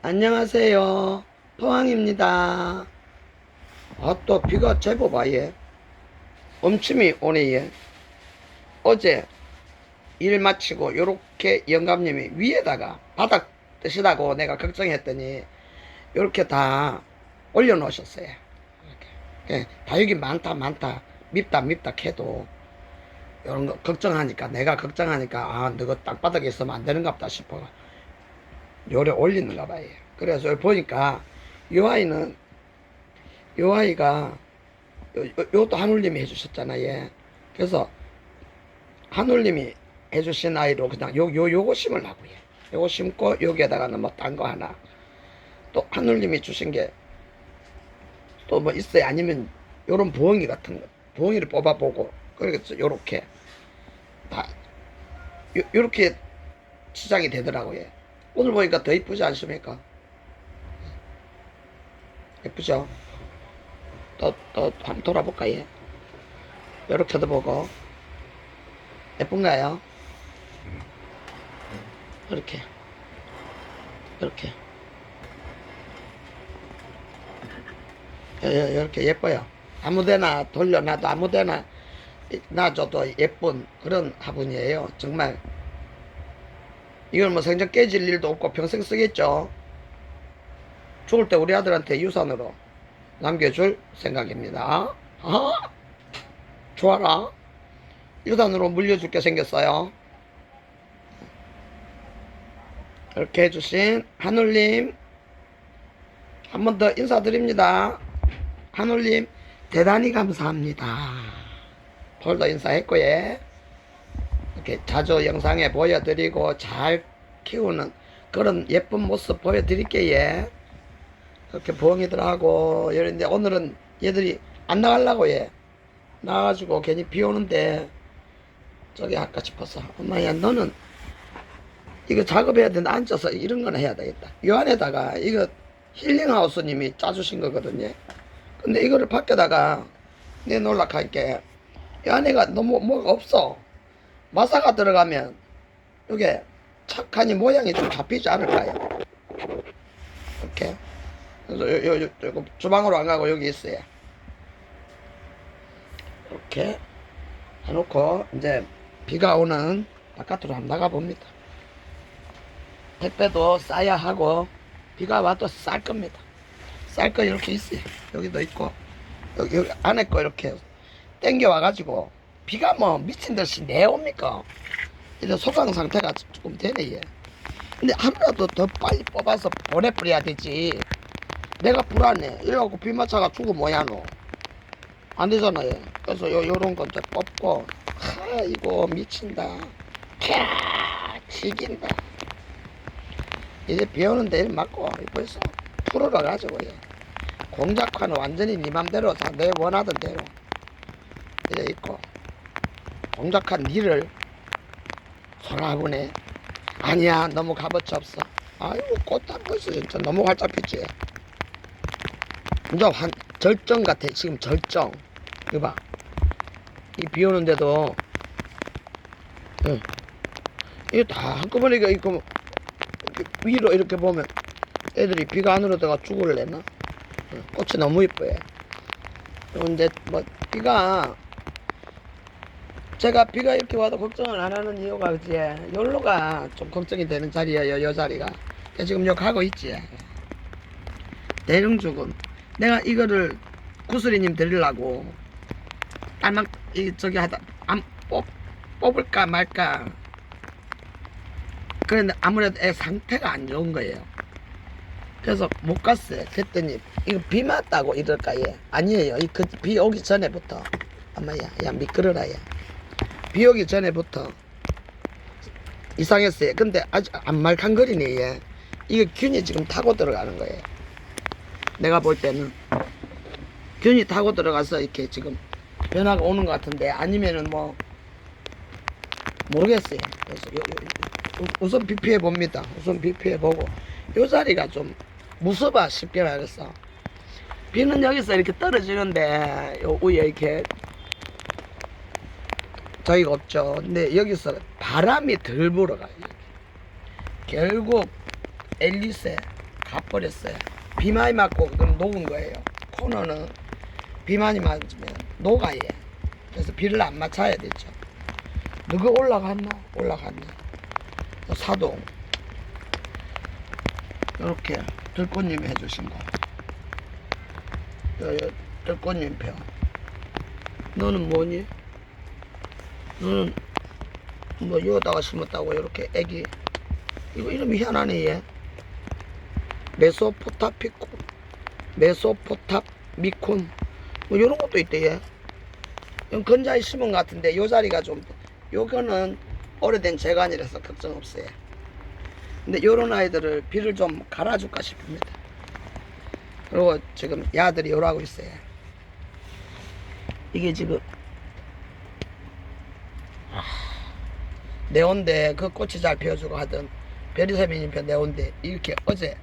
안녕하세요. 포항입니다. 또 비가 제법 와예. 엄침이 오네 예. 어제 일 마치고 요렇게 영감님이 위에다가 바닥 뜨시다고 내가 걱정했더니 요렇게 다 올려놓으셨어요. 이렇게. 예, 다육이 많다 밉다 해도 요런 거 걱정하니까 내가 걱정하니까 너가 땅바닥에 있으면 안 되는갑다 싶어 요래 올리는가 봐요. 그래서 보니까 요 아이가 요것도 하늘님이 해주셨잖아요. 예. 그래서 하늘님이 해주신 아이로 그냥 요거 심으려고요. 요거 심고 여기에다가는 뭐 딴 거 하나 또 하늘님이 주신 게 또 뭐 있어요. 아니면 요런 부엉이 같은 거 부엉이를 뽑아보고 그러겠죠. 요렇게 다 요렇게 시작이 되더라고요. 오늘 보니까 더 이쁘지 않습니까? 예쁘죠? 또 한번 돌아볼까요? 요렇게도 보고 예쁜가요? 이렇게 이렇게 예뻐요. 아무데나 돌려놔도 아무데나 놔줘도 예쁜 그런 화분이에요. 정말 이건 뭐 생전 깨질 일도 없고 평생 쓰겠죠. 죽을 때 우리 아들한테 유산으로 남겨줄 생각입니다. 좋아라. 유산으로 물려줄게 생겼어요. 이렇게 해주신 하늘님 한 번 더 인사드립니다. 하늘님 대단히 감사합니다. 폴더 인사했고 예. 이렇게 자주 영상에 보여드리고 잘 키우는 그런 예쁜 모습 보여드릴게요. 예. 이렇게 부엉이들하고 이런데 오늘은 얘들이 안 나가려고 예. 나가가지고 괜히 비 오는데 저기 할까 싶어서 엄마야 너는 이거 작업해야 되는데 앉아서 이런 거나 해야 되겠다. 이 안에다가 이거 힐링하우스님이 짜주신 거거든요. 근데 이거를 밖에다가 내놓으려고 하니까 이 안에가 너무 뭐가 없어. 마사가 들어가면 이게 착하니 모양이 좀 잡히지 않을까요? 이렇게. 그래서 요 주방으로 안 가고 여기 있어요. 이렇게 해놓고 이제 비가 오는 바깥으로 한번 나가봅니다. 택배도 싸야 하고 비가 와도 쌀 겁니다. 쌀 거 이렇게 있어요. 여기도 있고 여기 안에 거 이렇게 땡겨 와가지고 비가 뭐 미친 듯이 내옵니까? 이제 소강 상태가 조금 되네 얘. 근데 하루라도 더 빨리 뽑아서 보내버려야 되지. 내가 불안해. 이래갖고 비 맞아가 죽어 뭐야 너. 안 되잖아 얘. 그래서 요런 거 이제 뽑고 이거 미친다. 캬 지긴다. 이제 비 오는데 일 맞고 벌써 풀어라 가지고 얘. 공작화는 완전히 네 맘대로 다 내 원하던 대로 이래 있고 공작한 니를 소라보네. 아니야 너무 값어치 없어. 아이고 꽃단 벌써 진짜 너무 활짝 피지. 이제 절정 같아. 지금 절정. 이거 봐. 이 비 오는데도 이거 다 한꺼번에 이거 위로 이렇게 보면 애들이 비가 안으로 들어가 죽을래나? 꽃이 너무 이뻐요. 그런데 뭐 제가 비가 이렇게 와도 걱정을 안 하는 이유가 그지? 여기가 좀 걱정이 되는 자리예요. 요 자리가. 지금 여기 가고 있지. 대릉죽은 내가 이거를 구슬이님 드리려고 딸막 저기 하다 안 뽑을까 말까. 그런데 아무래도 애 상태가 안 좋은 거예요. 그래서 못 갔어요. 그랬더니 이거 비 맞다고 이럴까 얘. 아니에요. 비 오기 전에부터 엄마야 야 미끄러라 얘. 비 오기 전에부터 이상했어요. 근데 아직 안 말캉거리네 얘. 이거 균이 지금 타고 들어가는 거예요. 내가 볼 때는 균이 타고 들어가서 이렇게 지금 변화가 오는 것 같은데 아니면은 뭐 모르겠어요. 그래서 우선 비피해 봅니다. 우선 비피해 보고 요 자리가 좀 무서워 쉽게 말해서 비는 여기서 이렇게 떨어지는데 요 위에 이렇게 저희가 없죠. 근데 여기서 바람이 덜 불어가요. 결국 앨리스에 가버렸어요. 비 많이 맞고 그건 녹은 거예요. 코너는 비 많이 맞으면 녹아요. 그래서 비를 안 맞춰야 되죠. 누가 올라갔나? 올라갔네. 사동 이렇게 들꽃님이 해주신 거. 들꽃님 표. 너는 뭐니? 너는 뭐 여기다가 심었다고 이렇게 애기. 이거 이름이 희한하네 얘. 메소포타피콘, 메소포타미콘 뭐 요런 것도 있대 얘. 이건 건자에 심은 것 같은데 요 자리가 좀 요거는 오래된 재간이라서 걱정 없어요. 근데 요런 아이들을 비를 좀 갈아줄까 싶습니다. 그리고 지금 야들이 요러고 있어요. 이게 지금 네온데 그 꽃이 잘 피워주고 하던 베리세미님표 네온데 이렇게 어제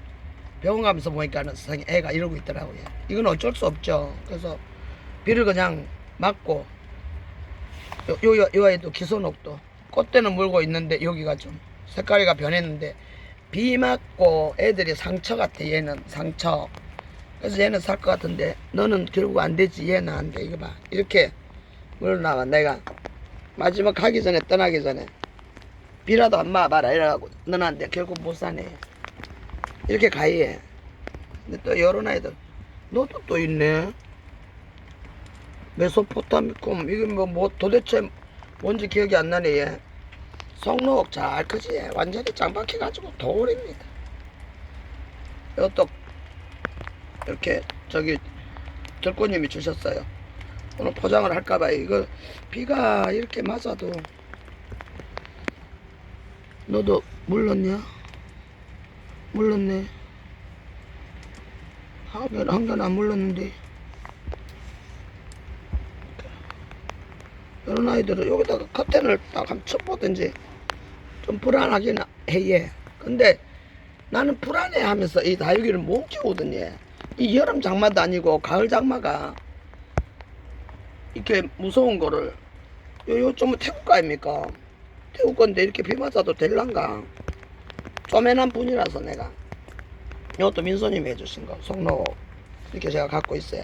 병원 가면서 보니까는 세상에 애가 이러고 있더라고요. 이건 어쩔 수 없죠. 그래서 비를 그냥 맞고 요 아이도 기소녹도 꽃대는 물고 있는데 여기가 좀 색깔이가 변했는데 비 맞고 애들이 상처 같아. 얘는 상처. 그래서 얘는 살 것 같은데 너는 결국 안 되지. 얘는 안 돼. 이거 봐. 이렇게 물어나와. 내가 마지막 가기 전에 떠나기 전에 비라도 안 맞아봐라 이래가고 너는 안 돼. 결국 못 사네. 이렇게 가해. 근데 또 여러 아이들 너도 또 있네. 메소포타미콤 이게 뭐 도대체 뭔지 기억이 안 나네. 얘 송록 잘 크지. 얘. 완전히 짱박해 가지고 돌입니다. 이것도 이렇게 저기 들꽃님이 주셨어요. 오늘 포장을 할까봐. 이거 비가 이렇게 맞아도 너도 물렀냐? 물렀네. 한 개는 안 물렀는데. 이런 아이들은 여기다가 커튼을 딱 한번 쳐보든지 좀 불안하긴 해. 얘. 근데 나는 불안해 하면서 이 다육이를 못 키우더니 이 여름 장마도 아니고 가을 장마가 이렇게 무서운 거를 요쯤은 태국 거 아닙니까? 태국 건데 이렇게 비 맞아도 될란가? 쪼매난 분이라서 내가 이것도 민소님이 해주신 거 송로 이렇게 제가 갖고 있어요.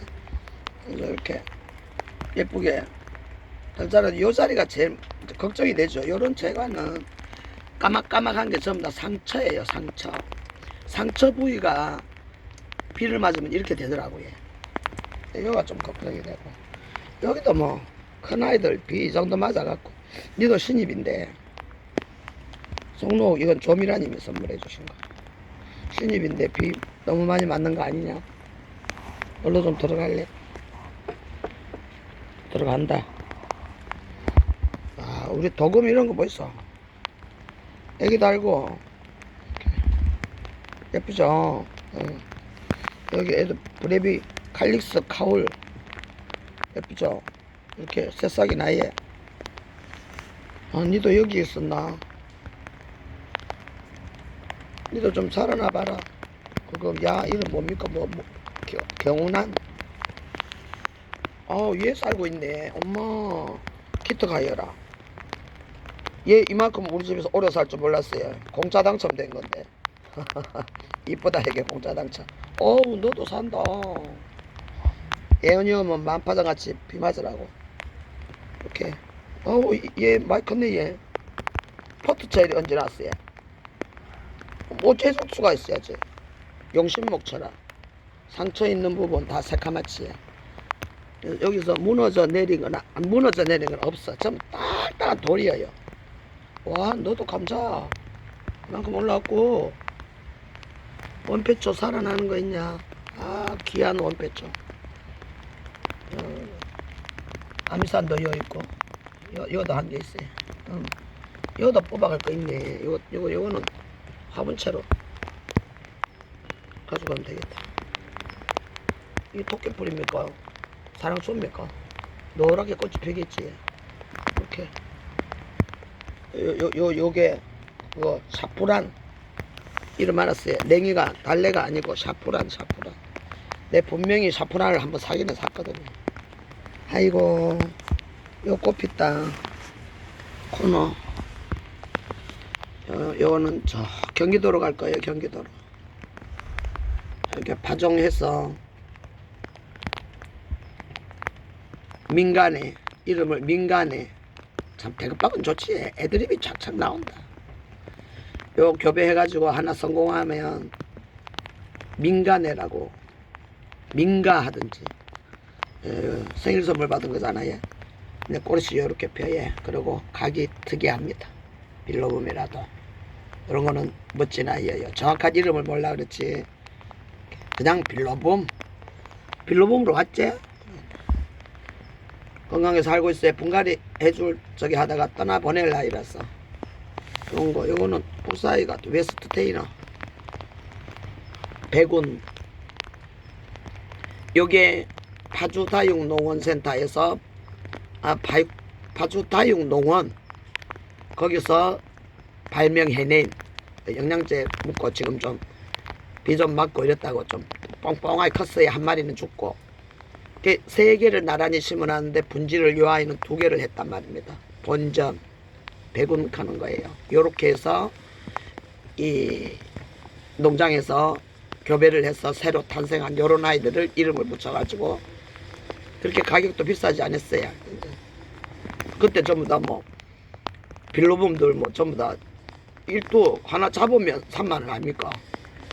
그래서 이렇게 예쁘게 달자라. 요 자리가 제일 걱정이 되죠. 요런 재관은 까막까막한 게 전부 다 상처예요. 상처 부위가 비를 맞으면 이렇게 되더라고요. 여기가 좀 걱정이 되고 여기도 뭐 큰 아이들 비 이 정도 맞아갖고 니도 신입인데 송록 이건 조미라님이 선물해 주신 거. 신입인데 비 너무 많이 맞는 거 아니냐? 얼른 좀 들어갈래? 들어간다. 아 우리 도금 이런 거 뭐 있어? 애기 달고 예쁘죠? 여기 애들 브레비 칼릭스 카울 예쁘죠? 이렇게 새싹이 나예. 아 니도 여기 있었나? 니도 좀 살아나 봐라. 그거 야 이름 뭡니까? 경운한? 얘 살고 있네. 엄마 키트 가여라. 얘 이만큼 우리 집에서 오래 살 줄 몰랐어요. 공짜 당첨된 건데. 이쁘다 이게 공짜 당첨. 어우 너도 산다. 예언이 오면 만파장같이 비 맞으라고. 이렇게. 어우 얘 많이 컸네 얘. 포트차일이 언제 났어요? 뭐 계속 수가 있어야지. 용신목처럼 상처 있는 부분 다 새카맣지. 여기서 무너져 내린 건 없어. 좀 딱딱한 돌이에요. 와 너도 감사. 그만큼 올라왔고. 원패초 살아나는 거 있냐? 아 귀한 원패초. 아미산도 여 있고 여도 한 개 있어요. 여도 뽑아갈 거 있네. 요거는 화분채로 가져가면 되겠다. 이게 토끼풀입니까? 사랑초입니까? 노랗게 꽃이 피겠지. 이렇게 요게 그거 샤프란 이름 알았어요. 냉이가 달래가 아니고 샤프란. 내 분명히 샤프란을 한번 사기는 샀거든요. 아이고 요 꽃피다 코너. 요거는 저 경기도로 갈 거예요. 경기도로. 이렇게 파종해서 민간에 이름을 민간에 참 대급박은 좋지. 애드립이 착착 나온다. 요 교배해가지고 하나 성공하면 민간애라고 민가하든지 생일 선물 받은 거잖아요. 근데 꼬리씨 요렇게 펴예. 그리고 각이 특이합니다. 빌로붐이라도 이런 거는 멋진 아이예요. 정확한 이름을 몰라 그렇지. 그냥 빌로붐 빌로붐으로 왔지. 건강하게 살고 있어요. 분갈이 해줄 저기 하다가 떠나보낼 아이라서 그런 거. 요거는 복사이가 웨스트 테이너 백운. 요게 파주다육농원센터에서 파주다육농원 거기서 발명해낸 영양제 묻고 지금 좀 비 좀 맞고 이랬다고 좀 뻥뻥하게 컸어요. 한 마리는 죽고. 세 개를 나란히 심어놨는데 분지를 요 아이는 2개를 했단 말입니다. 본전 백운 가는 거예요. 요렇게 해서 이 농장에서 교배를 해서 새로 탄생한 요런 아이들을 이름을 붙여가지고 그렇게 가격도 비싸지 않았어요. 그때 전부 다 뭐 빌로붐들 뭐 전부 다 1도 하나 잡으면 3만원 아닙니까?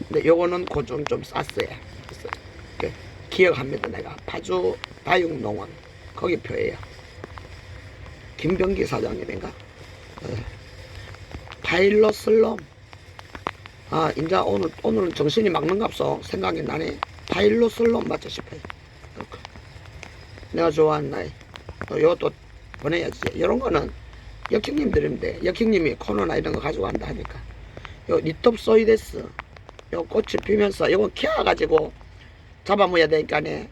근데 요거는 고좀 좀 쌌어요. 그래서 기억합니다. 내가 파주 다육농원 거기 표예요. 김병기 사장님인가? 파일럿슬럼. 인자 오늘은 정신이 막는갑소. 생각이 나네. 파일럿슬럼 맞죠 싶어요. 내가 좋아하는 나이. 요것도 보내야지. 이런 거는 역행님들인데 역행님이 코너나 이런 거 가지고 간다 하니까. 요 리톱소이데스. 요 꽃이 피면서 요거 키워가지고 잡아먹어야 되니까네.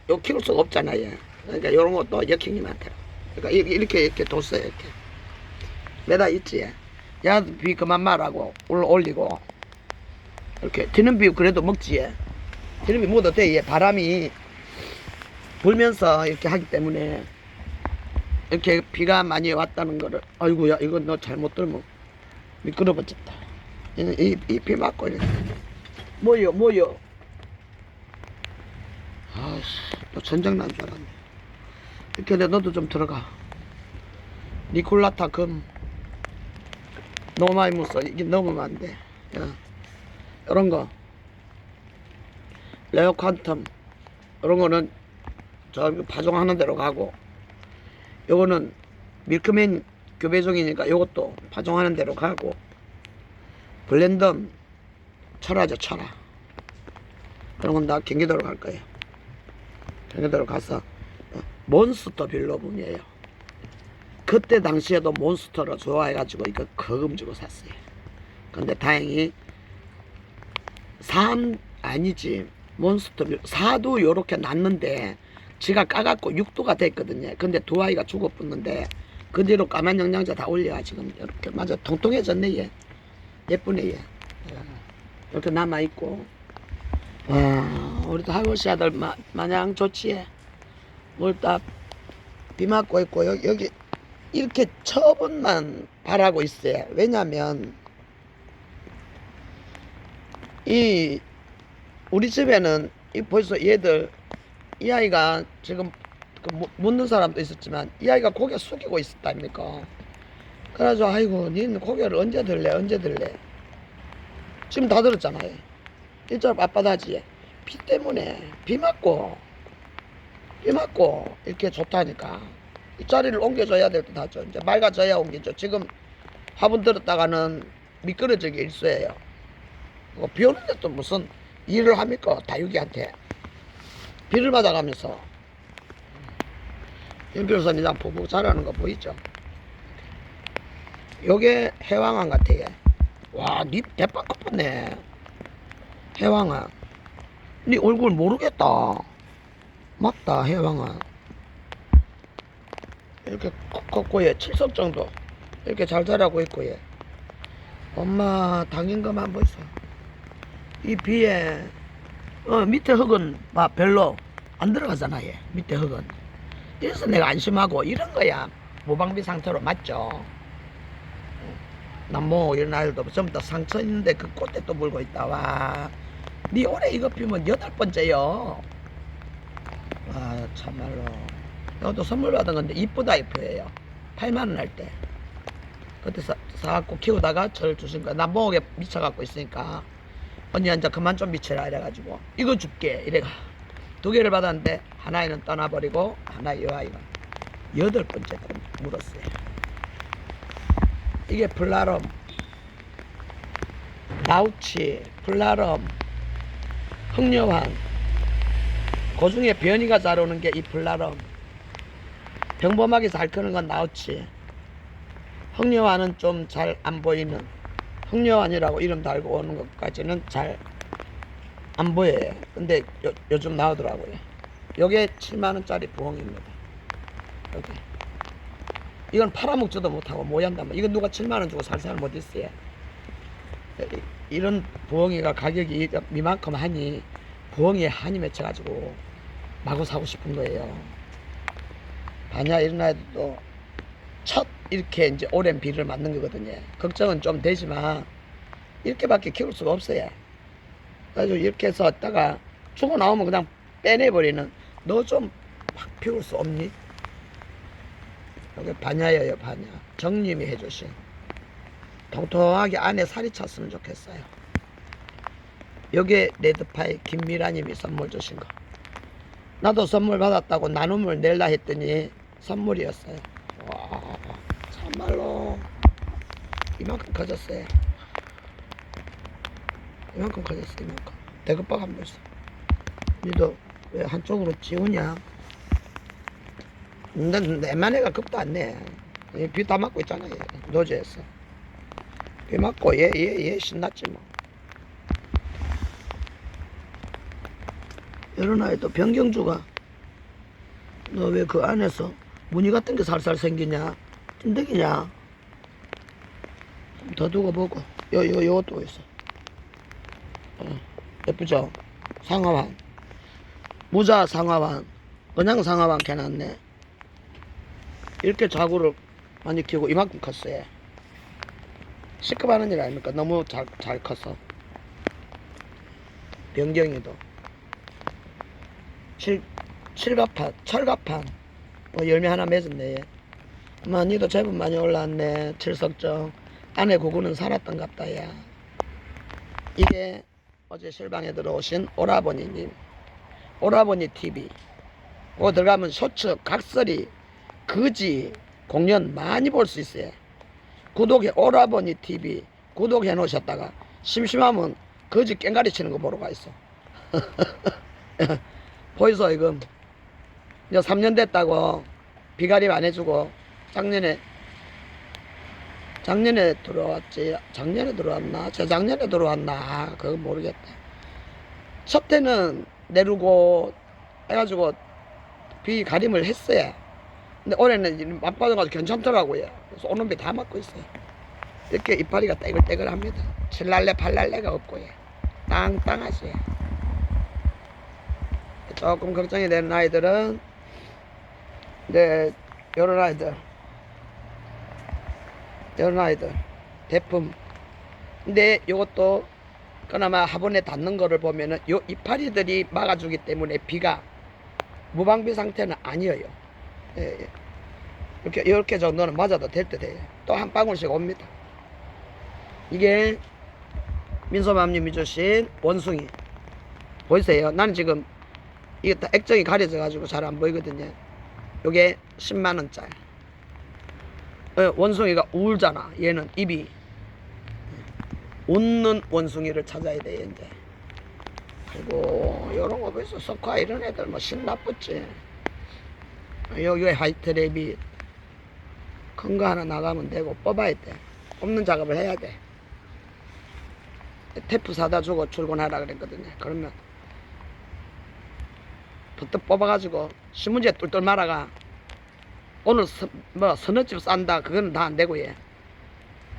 요 키울 수가 없잖아요. 그러니까 요런 것도 역행님한테. 그러니까 이렇게 뒀어요. 이렇게. 매다 있지. 야, 비 그만 말하고 올리고. 이렇게 드는 비 그래도 먹지. 드는 비 먹어도 돼. 바람이 불면서 이렇게 하기 때문에 이렇게 비가 많이 왔다는 거를. 아이고야, 이거 너 잘못 들면 미끄러워졌다. 이 비 맞고 이렇게. 뭐요? 아씨, 또 전쟁 난 줄 알았네. 이렇게 내 너도 좀 들어가. 니콜라타 금 너무 많이 묻어. 이게 넘으면 안 돼. 야. 이런 거 레어 퀀텀 이런 거는 저 파종하는 대로 가고, 요거는 밀크맨 교배종이니까 요것도 파종하는 대로 가고, 블렌덤 철화죠. 철화. 그런 건 다 경기도로 갈 거예요. 경기도로 가서 몬스터 빌로붐이에요. 그때 당시에도 몬스터로 좋아해가지고 이거 거금 주고 샀어요. 근데 다행히 3 아니지 몬스터 4도 요렇게 났는데 지가 까갖고 6도가 됐거든요. 근데 2아이가 죽어붙는데 그 뒤로 까만 영양제 다 올려 지금 이렇게 맞아 통통해졌네. 얘 예쁘네. 얘 이렇게 남아있고. 우리도 할머니 아들 마냥 좋지. 뭘 딱 비 맞고 있고 여기 이렇게 처분만 바라고 있어요. 왜냐면 이 우리 집에는 벌써 얘들 이 아이가 지금 묻는 사람도 있었지만 이 아이가 고개 숙이고 있었다니까. 그래가지고 아이고 니는 고개를 언제 들래 지금 다 들었잖아요. 일절 빳빳하지. 비 때문에 비 맞고 이렇게 좋다니까. 이 자리를 옮겨줘야 될 듯 하죠. 이제 맑아져야 옮기죠. 지금 화분 들었다가는 미끄러지기 일쑤예요. 비 오는데 또 무슨 일을 합니까? 다육이한테 비를 맞아가면서. 연필선이랑 푹푹 자라는 거 보이죠? 요게 해왕암 같아요. 와, 니 대빵 컸네. 해왕암. 니 얼굴 모르겠다. 맞다, 해왕암. 이렇게 컸고, 예, 7석 정도. 이렇게 잘 자라고 있고, 예. 엄마, 당긴 것만 보이소. 이 비에, 밑에 흙은 별로 안 들어가잖아, 예. 밑에 흙은. 그래서 내가 안심하고, 이런 거야. 무방비 상태로 맞죠? 남모 이런 아이들도 전부 다 상처 있는데 그 꽃에 또 물고 있다. 와, 니 올해 이거 피면 8번째요. 아 참말로. 이것도 선물 받은 건데 이쁘다 이쁘예요. 8만원 할 때. 그때 사갖고 키우다가 저를 주신 거야. 나 목에 미쳐갖고 있으니까 언니 앉아 그만 좀 미쳐라 이래가지고 이거 줄게 이래가 2개를 받았는데 하나에는 떠나버리고 하나 이 아이가 8번째 물었어요. 이게 플라럼, 나우치, 플라럼, 흑려환, 그 중에 변이가 잘 오는 게 이 플라럼, 평범하게 잘 크는 건 나우치, 흑려환은 좀 잘 안 보이는, 흑려환이라고 이름 달고 오는 것까지는 잘 안 보여요. 근데 요즘 나오더라고요. 요게 7만원짜리 부엉입니다. 여기. 이건 팔아먹지도 못하고 모양도 이건 누가 7만원 주고 살 사람 어디 있어요. 이런 부엉이가 가격이 이만큼 하니 부엉이에 한이 맺혀가지고 마구 사고 싶은 거예요. 반야 이런 아이들도 첫 이렇게 이제 오랜 비를 맞는 거거든요. 걱정은 좀 되지만 이렇게밖에 키울 수가 없어요. 그래서 이렇게 해서 왔다가 죽어 나오면 그냥 빼내버리는. 너 좀 확 피울 수 없니? 여기 반야예요. 반야. 정님이 해주신 통통하게 안에 살이 찼으면 좋겠어요. 여기에 레드파이 김미라님이 선물 주신 거. 나도 선물 받았다고 나눔을 낼라 했더니 선물이었어요. 와 참말로 이만큼 커졌어요. 이만큼 커졌어. 이만큼 대급박 한번 있어. 니도 왜 한쪽으로 지우냐? 내만 애가 겁도 안 내. 비 다 맞고 있잖아. 얘. 노제에서 비 맞고 얘 신났지 뭐. 이런 아이도 변경주가 너 왜 그 안에서 무늬 같은 게 살살 생기냐? 찐득이냐? 더 두고 보고. 요것도 있어. 예쁘죠? 상하환. 무자 상하환. 그냥 상하환 개놨네. 이렇게 자구를 많이 키우고 이만큼 컸어요. 시급하는 일 아닙니까? 너무 잘 커서. 변경이도. 칠갑판, 철갑판. 열매 하나 맺었네. 니도 제법 많이 올라왔네. 칠석정. 안에 구구는 살았던 갑다, 야. 이게 어제 실방에 들어오신 오라버니님. 오라버니 TV. 그거 들어가면 쇼츠, 각설이, 거지, 공연 많이 볼 수 있어요. 구독해, 오라버니 TV. 구독해 놓으셨다가 심심하면 거지 깽가리 치는 거 보러 가 있어. 보이소, 이거. 이제 3년 됐다고 비가림 안 해주고 작년에 들어왔지. 작년에 들어왔나? 재작년에 들어왔나? 그거 모르겠다. 첫 때는 내르고 해가지고 비가림을 했어요. 근데 올해는 맛받아가지고 괜찮더라고요. 그래서 오는 비 다 맞고 있어요. 이렇게 이파리가 떼글떼글합니다. 7날래 8날래가 없고요. 땅땅하지. 조금 걱정이 되는 아이들은 이제 요런 아이들 대품. 근데 요것도 그나마 화분에 닿는 거를 보면은 요 이파리들이 막아주기 때문에 비가 무방비 상태는 아니에요. 예. 이렇게 정도는 맞아도 될 듯 해요. 또 한 방울씩 옵니다. 이게 민소맘님이 주신 원숭이 보이세요? 나는 지금 이게 다 액정이 가려져 가지고 잘 안 보이거든요. 요게 10만원짜리. 원숭이가 울잖아. 얘는 입이 웃는 원숭이를 찾아야 돼. 이제 그리고 요런 거 보이소? 석화 이런 애들 뭐 신나쁘지. 여기 화이트 레빗 큰 거 하나 나가면 되고 뽑아야 돼. 뽑는 작업을 해야 돼. 테프 사다 주고 출근하라 그랬거든요. 그러면 부터 뽑아가지고 신문지에 똘똘 말아가. 오늘 서너 집 싼다. 그거는 다 안 되고, 예.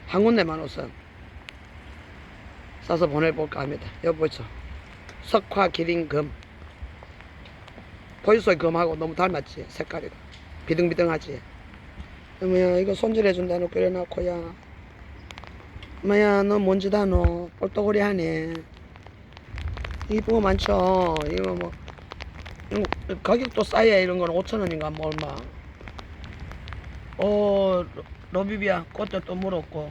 한 군데만 우선 싸서 보내볼까 합니다. 여기 보이소? 석화 기린금. 보이소? 금하고 너무 닮았지? 색깔이 비등비등하지? 뭐야, 이거 손질해준다 놓고 이래놓고, 야. 뭐야, 너 뭔지다, 너. 꼴떡거리 하네. 이 붕어 많죠. 이거 뭐 가격도 싸야 이런 거는 5,000원인가 뭐 얼마. 로비비아 꽃도 또 물었고,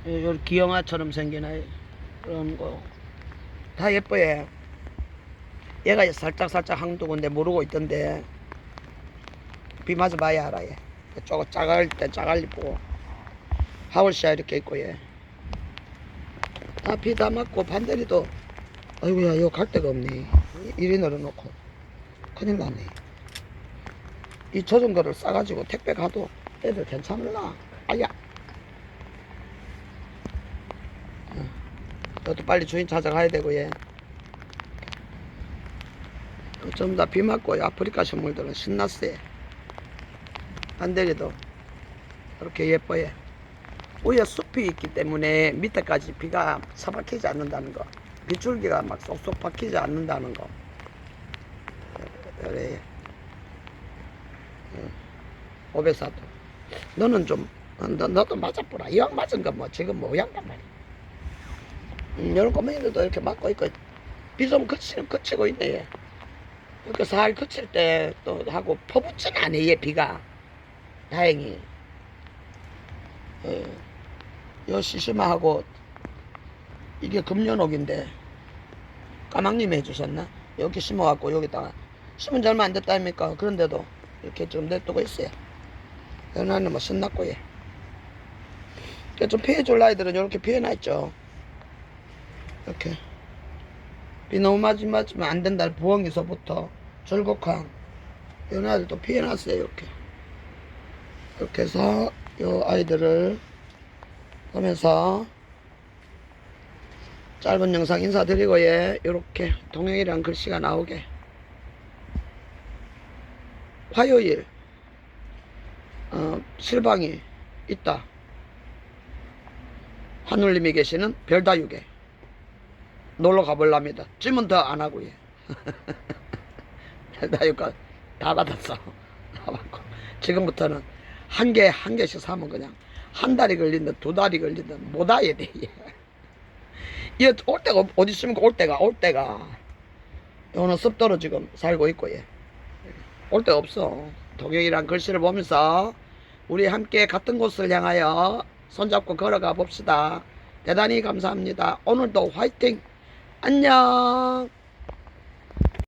요 기영아처럼 생긴 아이 그런 거 다 예뻐요. 얘가 살짝 항두고인데 모르고 있던데 비 맞아 봐야 알아. 얘 조금 짜갈 때 짜갈리 보고 하울샤 이렇게 있고 얘 다 비 다 맞고 반대리도 아이고야 이거 갈 데가 없네. 이리 널어놓고 큰일 나네. 이 젖은 거를 싸가지고 택배 가도 애들 괜찮을라. 아야 너도 빨리 주인 찾아가야 되고 얘 전부 다 비 맞고 아프리카 식물들은 신났어요. 반대리도 이렇게 예뻐요. 위에 숲이 있기 때문에 밑에까지 비가 처박히지 않는다는 거, 빗줄기가 막 쏙쏙 박히지 않는다는 거. 그래. 504도. 너는 좀, 너도 맞아보라. 이왕 맞은 거 뭐 지금 모양단 말이야. 이런 꼬맹이들도 이렇게 맞고 있고, 비 좀 그치고 있네, 얘. 이렇게 살 그칠 때 또 하고, 퍼붓진 않아, 얘 비가. 다행히. 요 시시마하고, 이게 금연옥인데, 까망님이 해주셨나? 여기 심어갖고, 여기다가. 심은 지 얼마 안 됐다 아닙니까? 그런데도 이렇게 좀 냅두고 있어요. 연하는 뭐 신났고, 얘. 좀 피해줄 아이들은 이렇게 피해놨죠. 이렇게. 비 너무 맞으면 안 된다는 부엉이서부터 절곡항 이런 아이들도 피해놨어요. 이렇게 해서 요 아이들을 보면서 짧은 영상 인사드리고 예 요렇게 동행이란 글씨가 나오게 화요일 실방이 있다. 하늘님이 계시는 별다육에 놀러 가볼랍니다. 찜은 더 안 하고 예. 별다육가 다 받았어. 다 받고 지금부터는 한 개씩 사면 그냥 한 달이 걸린다, 두 달이 걸린다, 못 와야 돼. 이 올 데가 어디 있습니까? 올 데가 요는 습도로 지금 살고 있고 예. 올 데가 없어. 동영이란 글씨를 보면서 우리 함께 같은 곳을 향하여 손잡고 걸어가 봅시다. 대단히 감사합니다. 오늘도 화이팅! 안녕!